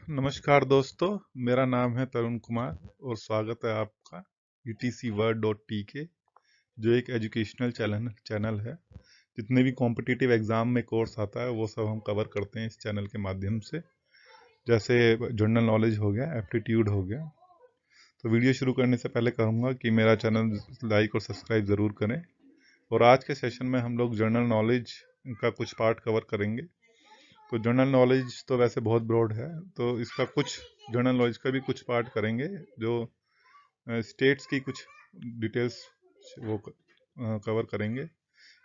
नमस्कार दोस्तों, मेरा नाम है तरुण कुमार और स्वागत है आपका UTCWord.tk जो एक एजुकेशनल चैनल है। जितने भी कॉम्पिटिटिव एग्जाम में कोर्स आता है वो सब हम कवर करते हैं इस चैनल के माध्यम से। जैसे जनरल नॉलेज हो गया, एप्टीट्यूड हो गया। तो वीडियो शुरू करने से पहले कहूँगा कि मेरा चैनल लाइक और सब्सक्राइब ज़रूर करें। और आज के सेशन में हम लोग जनरल नॉलेज का कुछ पार्ट कवर करेंगे। तो जनरल नॉलेज तो वैसे बहुत ब्रॉड है, तो इसका कुछ जनरल नॉलेज का भी कुछ पार्ट करेंगे जो स्टेट्स की कुछ डिटेल्स वो कवर करेंगे।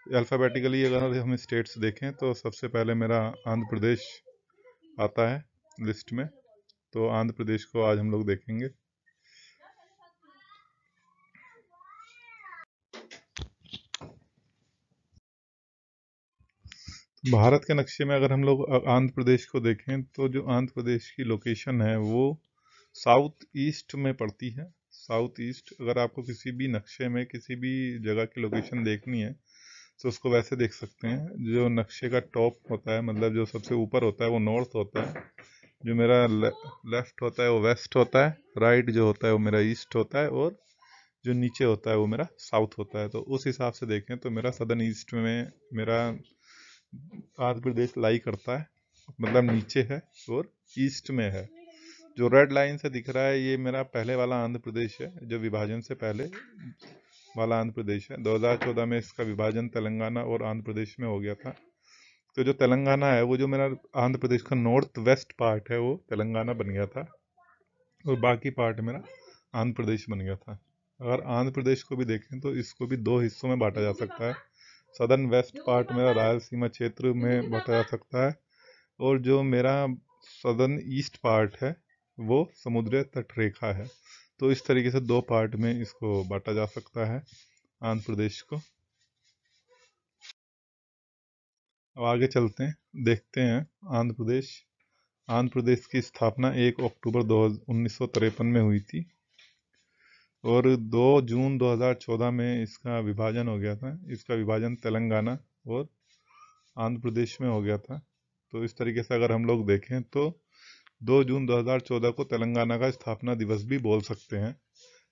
अल्फ़ाबेटिकली अगर हम स्टेट्स देखें तो सबसे पहले मेरा आंध्र प्रदेश आता है लिस्ट में। तो आंध्र प्रदेश को आज हम लोग देखेंगे। भारत के नक्शे में अगर हम लोग आंध्र प्रदेश को देखें तो जो आंध्र प्रदेश की लोकेशन है वो साउथ ईस्ट में पड़ती है। साउथ ईस्ट, अगर आपको किसी भी नक्शे में किसी भी जगह की लोकेशन देखनी है तो उसको वैसे देख सकते हैं। जो नक्शे का टॉप होता है, मतलब जो सबसे ऊपर होता है वो नॉर्थ होता है, जो मेरा लेफ्ट होता है वो वेस्ट होता है, राइट जो होता है वो मेरा ईस्ट होता है, और जो नीचे होता है वो मेरा साउथ होता है। तो उस हिसाब से देखें तो मेरा सदर्न ईस्ट में मेरा आंध्र प्रदेश लाई करता है, मतलब नीचे है और ईस्ट में है। जो रेड लाइन से दिख रहा है ये मेरा पहले वाला आंध्र प्रदेश है, जो विभाजन से पहले वाला आंध्र प्रदेश है। 2014 में इसका विभाजन तेलंगाना और आंध्र प्रदेश में हो गया था। तो जो तेलंगाना है वो जो मेरा आंध्र प्रदेश का नॉर्थ वेस्ट पार्ट है वो तेलंगाना बन गया था, और बाकी पार्ट मेरा आंध्र प्रदेश बन गया था। अगर आंध्र प्रदेश को भी देखें तो इसको भी दो हिस्सों में बांटा जा सकता है। सदर्न वेस्ट पार्ट मेरा रायलसीमा क्षेत्र में बांटा जा सकता है, और जो मेरा सदर्न ईस्ट पार्ट है वो समुद्री तट रेखा है। तो इस तरीके से दो पार्ट में इसको बांटा जा सकता है आंध्र प्रदेश को। अब आगे चलते हैं, देखते हैं आंध्र प्रदेश। आंध्र प्रदेश की स्थापना 1 अक्टूबर 1953 में हुई थी, और 2 जून 2014 में इसका विभाजन हो गया था। इसका विभाजन तेलंगाना और आंध्र प्रदेश में हो गया था। तो इस तरीके से अगर हम लोग देखें तो 2 जून 2014 को तेलंगाना का स्थापना दिवस भी बोल सकते हैं।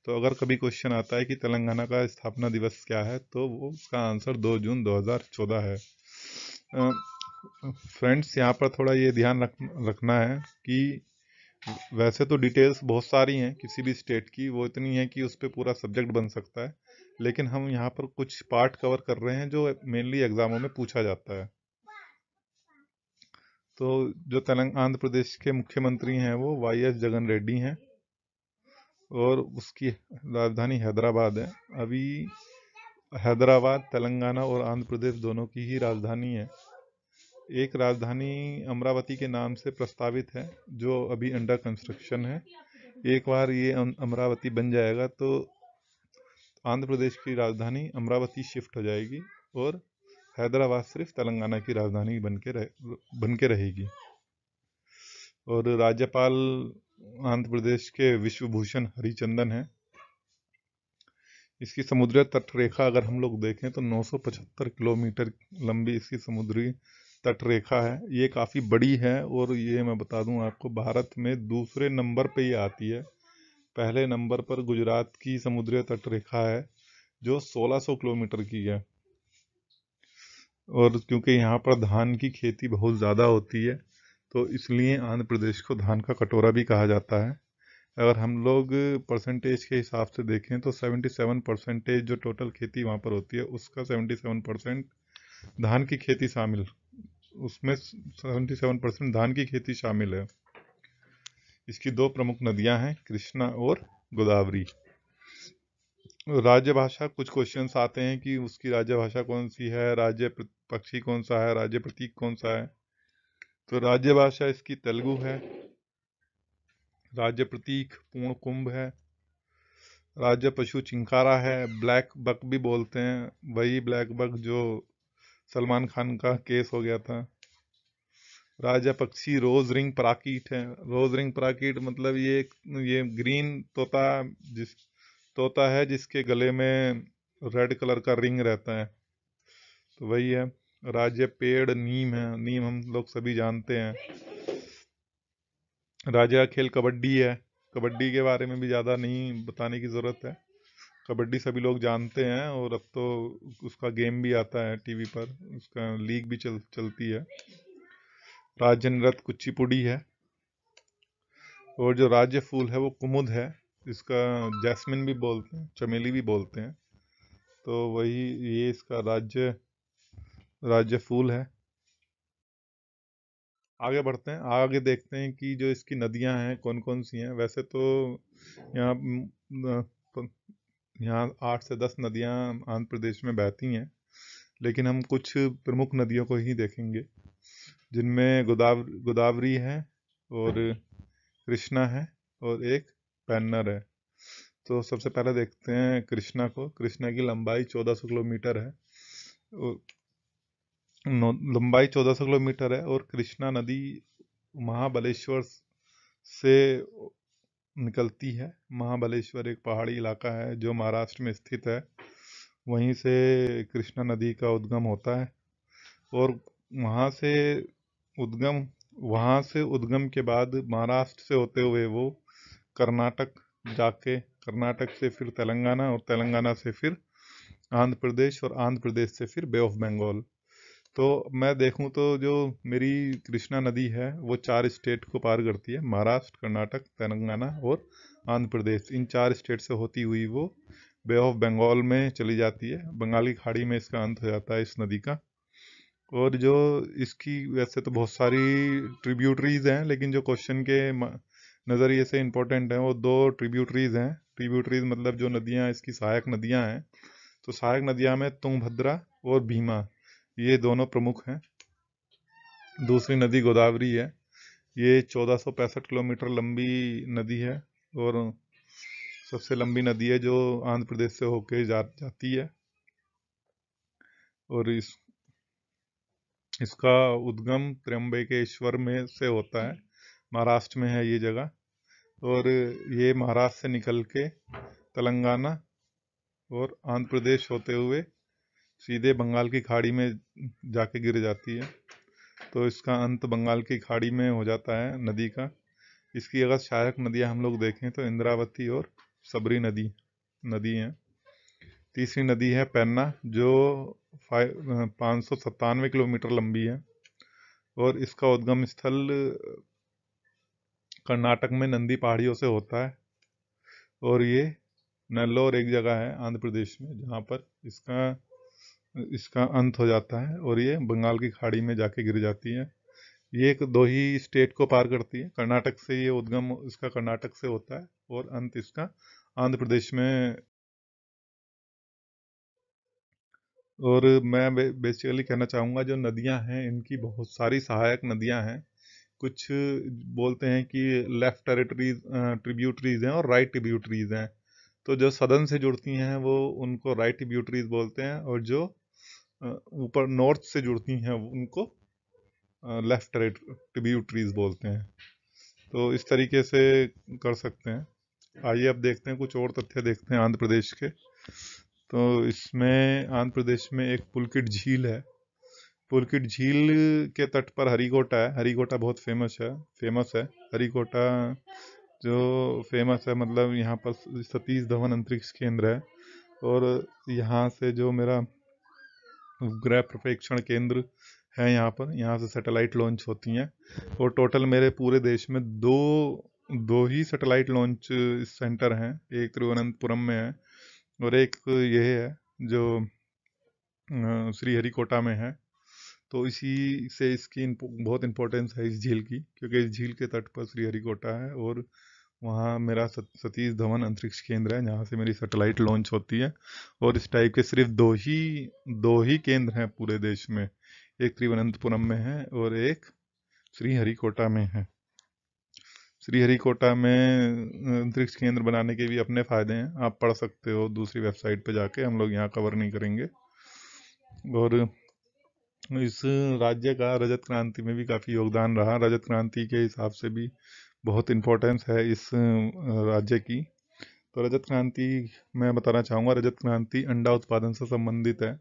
तो अगर कभी क्वेश्चन आता है कि तेलंगाना का स्थापना दिवस क्या है, तो वो उसका आंसर 2 जून 2014 है। फ्रेंड्स, यहाँ पर थोड़ा ये ध्यान रखना है कि वैसे तो डिटेल्स बहुत सारी हैं किसी भी स्टेट की, वो इतनी है कि उस पर पूरा सब्जेक्ट बन सकता है, लेकिन हम यहाँ पर कुछ पार्ट कवर कर रहे हैं जो मेनली एग्जामों में पूछा जाता है। तो जो आंध्र प्रदेश के मुख्यमंत्री हैं वो YS जगन रेड्डी हैं, और उसकी राजधानी हैदराबाद है। अभी हैदराबाद तेलंगाना और आंध्र प्रदेश दोनों की ही राजधानी है। एक राजधानी अमरावती के नाम से प्रस्तावित है जो अभी अंडर कंस्ट्रक्शन है। एक बार ये अमरावती बन जाएगा तो आंध्र प्रदेश की राजधानी अमरावती शिफ्ट हो जाएगी, और हैदराबाद सिर्फ तेलंगाना की राजधानी बन के रहेगी। और राज्यपाल आंध्र प्रदेश के विश्वभूषण हरिचंदन है। इसकी समुद्री तट रेखा अगर हम लोग देखें तो 975 किलोमीटर लंबी इसकी समुद्री तट रेखा है। ये काफ़ी बड़ी है, और ये मैं बता दूं आपको, भारत में दूसरे नंबर पे ये आती है। पहले नंबर पर गुजरात की समुद्री तट रेखा है जो 1600 किलोमीटर की है। और क्योंकि यहाँ पर धान की खेती बहुत ज़्यादा होती है तो इसलिए आंध्र प्रदेश को धान का कटोरा भी कहा जाता है। अगर हम लोग परसेंटेज के हिसाब से देखें तो 77% जो टोटल खेती वहाँ पर होती है उसका 77% धान की खेती शामिल, उसमें 77% धान की खेती शामिल है। इसकी दो प्रमुख नदियाँ हैं, कृष्णा और गोदावरी। राज्य भाषा, कुछ क्वेश्चंस आते हैं कि उसकी राज्य भाषा कौन सी है, राज्य पक्षी कौन सा है, राज्य प्रतीक कौन सा है। तो राज्य भाषा इसकी तेलुगु है, राज्य प्रतीक पूर्ण कुंभ है, राज्य पशु चिंकारा है, ब्लैक बक भी बोलते हैं, वही ब्लैक बक जो सलमान खान का केस हो गया था। राज्य पक्षी रोज रिंग पराकीट है। रोज रिंग पराकीट मतलब ये ग्रीन तोता है जिसके गले में रेड कलर का रिंग रहता है, तो वही है। राज्य पेड़ नीम है, नीम हम लोग सभी जानते हैं। राज्य का खेल कबड्डी है। कबड्डी के बारे में भी ज़्यादा नहीं बताने की ज़रूरत है, कबड्डी सभी लोग जानते हैं, और अब तो उसका गेम भी आता है टीवी पर, उसका लीग भी चलती है। राज्य नृत्य कुचिपुड़ी है, और जो राज्य फूल है वो कुमुद है, इसका जैस्मिन भी बोलते हैं, चमेली भी बोलते हैं। तो वही, ये इसका राज्य फूल है। आगे बढ़ते हैं, आगे देखते हैं कि जो इसकी नदियां हैं कौन कौन सी हैं। वैसे तो यहाँ प- यहाँ 8 से 10 नदियां आंध्र प्रदेश में बहती हैं, लेकिन हम कुछ प्रमुख नदियों को ही देखेंगे, जिनमें गोदावरी है, और कृष्णा है, और एक पेन्नर है। तो सबसे पहले देखते हैं कृष्णा को। कृष्णा की लंबाई 1400 किलोमीटर है, और लंबाई 1400 किलोमीटर है, और कृष्णा नदी महाबलेश्वर से निकलती है। महाबलेश्वर एक पहाड़ी इलाका है जो महाराष्ट्र में स्थित है, वहीं से कृष्णा नदी का उद्गम होता है। और वहाँ से उद्गम वहाँ से उद्गम के बाद महाराष्ट्र से होते हुए वो कर्नाटक जाके, कर्नाटक से फिर तेलंगाना, और तेलंगाना से फिर आंध्र प्रदेश, और आंध्र प्रदेश से फिर बे ऑफ बंगाल। तो मैं देखूं तो जो मेरी कृष्णा नदी है वो 4 स्टेट को पार करती है, महाराष्ट्र, कर्नाटक, तेलंगाना और आंध्र प्रदेश। इन 4 स्टेट से होती हुई वो बे ऑफ बंगाल में चली जाती है, बंगाली खाड़ी में इसका अंत हो जाता है इस नदी का। और जो इसकी, वैसे तो बहुत सारी ट्रिब्यूटरीज हैं, लेकिन जो क्वेश्चन के नज़रिए से इम्पोर्टेंट हैं वो 2 ट्रिब्यूटरीज हैं। ट्रिब्यूटरीज मतलब जो नदियाँ इसकी सहायक नदियाँ हैं, तो सहायक नदियाँ में तुंगभद्रा और भीमा, ये दोनों प्रमुख हैं। दूसरी नदी गोदावरी है, ये 1465 किलोमीटर लंबी नदी है, और सबसे लंबी नदी है जो आंध्र प्रदेश से होके जाती है। और इसका उद्गम त्र्यंबकेश्वर में से होता है, महाराष्ट्र में है ये जगह। और ये महाराष्ट्र से निकल के तेलंगाना और आंध्र प्रदेश होते हुए सीधे बंगाल की खाड़ी में जाके गिर जाती है। तो इसका अंत बंगाल की खाड़ी में हो जाता है नदी का। इसकी अगर सहायक नदियां हम लोग देखें तो इंद्रावती और सबरी नदी हैं। तीसरी नदी है पेन्ना, जो 597 किलोमीटर लंबी है, और इसका उद्गम स्थल कर्नाटक में नंदी पहाड़ियों से होता है। और ये नेल्लोर एक जगह है आंध्र प्रदेश में जहाँ पर इसका इसका अंत हो जाता है, और ये बंगाल की खाड़ी में जाके गिर जाती है। ये एक 2 ही स्टेट को पार करती है, कर्नाटक से, ये उद्गम इसका कर्नाटक से होता है और अंत इसका आंध्र प्रदेश में। और मैं बेसिकली कहना चाहूँगा, जो नदियाँ हैं इनकी बहुत सारी सहायक नदियाँ हैं। कुछ बोलते हैं कि लेफ्ट टेरिटरीज ट्रिब्यूटरीज हैं और राइट ट्रिब्यूटरीज हैं। तो जो सदर्न से जुड़ती हैं वो उनको राइट ट्रिब्यूटरीज बोलते हैं, और जो ऊपर नॉर्थ से जुड़ती हैं उनको लेफ्ट ट्रिब्यूटरीज बोलते हैं। तो इस तरीके से कर सकते हैं। आइए अब देखते हैं, कुछ और तथ्य देखते हैं आंध्र प्रदेश के। तो इसमें आंध्र प्रदेश में एक पुलकिट झील है। पुलकिट झील के तट पर हरिकोटा है। हरिकोटा बहुत फेमस है। हरिकोटा जो फेमस है, मतलब यहाँ पर सतीश धवन अंतरिक्ष केंद्र है, और यहाँ से जो मेरा उपग्रह प्रक्षेपण केंद्र है, यहाँ से सैटेलाइट लॉन्च होती हैं। और टोटल मेरे पूरे देश में दो ही सैटेलाइट लॉन्च सेंटर हैं, एक तिरुवनंतपुरम में है, और एक ये है जो श्रीहरिकोटा में है। तो इसी से इसकी बहुत इंपॉर्टेंस है इस झील की, क्योंकि इस झील के तट पर श्रीहरिकोटा है, और वहाँ मेरा सतीश धवन अंतरिक्ष केंद्र है, जहाँ से मेरी सैटेलाइट लॉन्च होती है। और इस टाइप के सिर्फ दो ही केंद्र हैं पूरे देश में, एक तिरुवनंतपुरम में है और एक श्रीहरिकोटा में है। श्रीहरिकोटा में अंतरिक्ष केंद्र बनाने के भी अपने फायदे हैं, आप पढ़ सकते हो दूसरी वेबसाइट पे जाके, हम लोग यहाँ कवर नहीं करेंगे। और इस राज्य का रजत क्रांति में भी काफ़ी योगदान रहा। रजत क्रांति के हिसाब से भी बहुत इम्पोर्टेंस है इस राज्य की। तो रजत क्रांति मैं बताना चाहूँगा, रजत क्रांति अंडा उत्पादन से संबंधित है,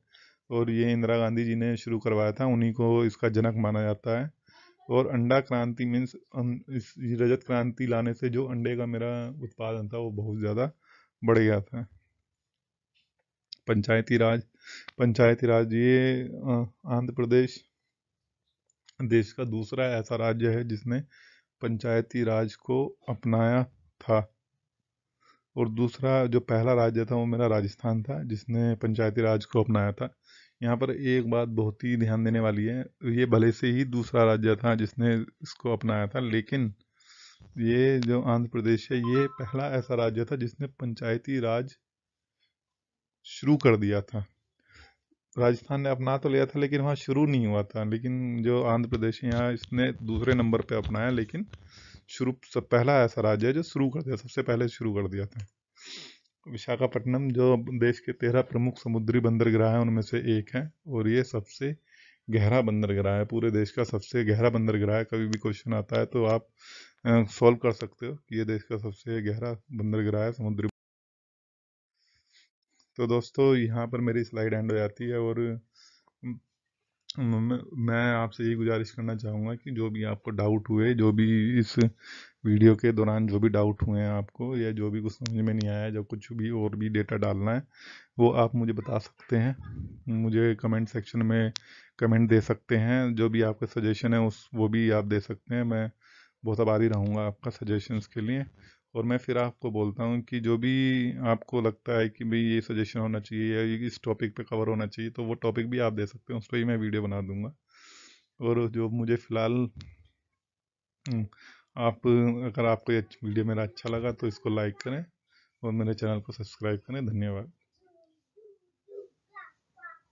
और ये इंदिरा गांधी जी ने शुरू करवाया था, उन्हीं को इसका जनक माना जाता है। और अंडा क्रांति मीन्स इस रजत क्रांति लाने से जो अंडे का मेरा उत्पादन था वो बहुत ज़्यादा बढ़ गया था। पंचायती राज, पंचायती राज ये आंध्र प्रदेश देश का दूसरा ऐसा राज्य है जिसने पंचायती राज को अपनाया था। और दूसरा जो पहला राज्य था वो मेरा राजस्थान था जिसने पंचायती राज को अपनाया था। यहाँ पर एक बात बहुत ही ध्यान देने वाली है, ये भले से ही दूसरा राज्य था जिसने इसको अपनाया था, लेकिन ये जो आंध्र प्रदेश है ये पहला ऐसा राज्य था जिसने पंचायती राज शुरू कर दिया था। राजस्थान ने अपना तो लिया था लेकिन वहाँ शुरू नहीं हुआ था, लेकिन जो आंध्र प्रदेश है यहाँ इसने दूसरे नंबर पे अपनाया, लेकिन शुरू सब पहला ऐसा राज्य है जो शुरू कर दिया, सबसे पहले शुरू कर दिया था। विशाखापट्टनम जो देश के 13 प्रमुख समुद्री बंदरगाह हैं उनमें से एक है, और ये सबसे गहरा बंदरगाह है, पूरे देश का सबसे गहरा बंदरगाह है। कभी भी क्वेश्चन आता है तो आप सॉल्व कर सकते हो कि ये देश का सबसे गहरा बंदरगाह है समुद्री। तो दोस्तों यहाँ पर मेरी स्लाइड एंड हो जाती है, और मैं आपसे यही गुजारिश करना चाहूँगा कि जो भी आपको डाउट हुए, जो भी इस वीडियो के दौरान जो भी डाउट हुए हैं आपको, या जो भी कुछ समझ में नहीं आया, जो कुछ भी और भी डेटा डालना है वो आप मुझे बता सकते हैं। मुझे कमेंट सेक्शन में कमेंट दे सकते हैं, जो भी आपका सजेशन है उस वो भी आप दे सकते हैं। मैं बहुत आभारी रहूँगा आपका सजेशंस के लिए। और मैं फिर आपको बोलता हूँ कि जो भी आपको लगता है कि भाई ये सजेशन होना चाहिए या ये इस टॉपिक पे कवर होना चाहिए, तो वो टॉपिक भी आप दे सकते हैं, उस पर ही मैं वीडियो बना दूंगा। और जो मुझे फ़िलहाल आप अगर आपको ये वीडियो मेरा अच्छा लगा तो इसको लाइक करें और मेरे चैनल को सब्सक्राइब करें। धन्यवाद।